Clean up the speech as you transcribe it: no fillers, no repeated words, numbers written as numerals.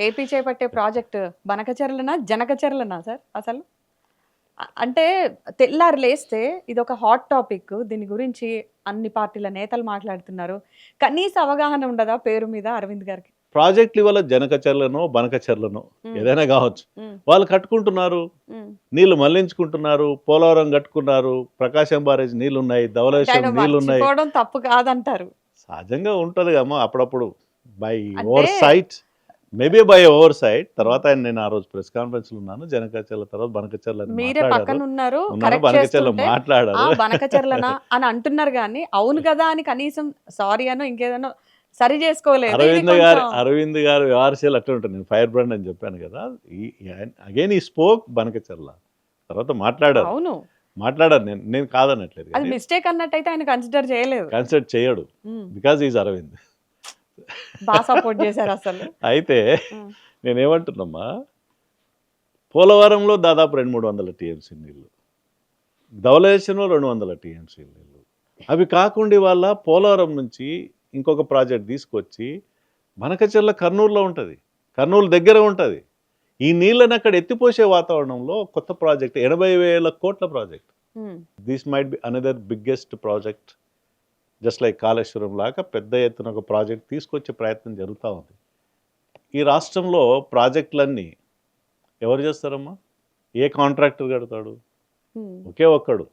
AP చేపట్టే project బనకచెర్లనా జనకచెర్లనా sir అసలు? అంటే తెల్లారి లేస్తే ఇదొక హాట్ టాపిక్. దీని గురించి అన్ని పార్టీల నేతలు మాట్లాడుతున్నారు. కనీస అవగాహన ఉండదా పేరు మీద అరవింద్ గారికి? ప్రాజెక్టులు ఇవాళ జనకచర్లనో బనకచర్లనో ఏదైనా కావచ్చు, వాళ్ళు కట్టుకుంటున్నారు, నీళ్లు మళ్లించుకుంటున్నారు, పోలవరం కట్టుకున్నారు, ప్రకాశం బ్యారేజ్ నీళ్లున్నాయి, ధవళేశ్వరం నీళ్లున్నాయి. తప్పు కాదంటారు. సహజంగా ఉంటది అమ్మా అప్పుడప్పుడు బై అంటే oversight, maybe by oversight. తర్వాత నేను ఆ రోజు ప్రెస్ కాన్ఫరెన్స్ లో ఉన్నాను, జనకచర్ల తర్వాత బనకచర్ల మీరే పక్కన ఉన్నారు, బనకచర్ల మాట్లాడారు, బనకచెర్లనా అని అంటున్నారు కానీ అవును కదా అని కనీసం సారీ అనో ఇంకేదనో సరి చేసుకోలేదు. అరవింద్ గారు వ్యవహారశీలు అట్లా ఉంటుంది. నేను ఫైర్ బ్రాండ్ అని చెప్పాను కదా, అగైన్ ఈ స్పోక్ బనకచర్ల తర్వాత మాట్లాడారు. అవును మాట్లాడారు, నేను కాదనట్లేదు, అది మిస్టేక్ అన్నట్టయితే ఆయన కన్సిడర్ చేయలేదు, కన్సిడర్ చేయడు, బికాజ్ ఈజ్ అరవింద్. బాగా సపోర్ట్ చేశారు అసలు. అయితే నేనేమంటున్నామా, పోలవరంలో దాదాపు 200-300 టీఎంసీ నీళ్ళు, ధవళేశ్వరంలో 200 టీఎంసీ నీళ్ళు. అవి కాకుండా వాళ్ళ పోలవరం నుంచి ఇంకొక ప్రాజెక్ట్ తీసుకొచ్చి బనకచెర్ల కర్నూలులో ఉంటుంది, కర్నూలు దగ్గర ఉంటుంది. ఈ నీళ్ళని అక్కడ ఎత్తిపోసే వాతావరణంలో కొత్త ప్రాజెక్ట్ 80,000 కోట్ల project. This might be another biggest project, just like Kaleshwaram లాగా పెద్ద ఎత్తున ఒక ప్రాజెక్ట్ తీసుకొచ్చే ప్రయత్నం జరుగుతూ ఉంది. ఈ రాష్ట్రంలో ప్రాజెక్టులన్నీ ఎవరు చేస్తారమ్మా? ఏ కాంట్రాక్టర్ కడతాడు? ఒకే ఒక్కడు,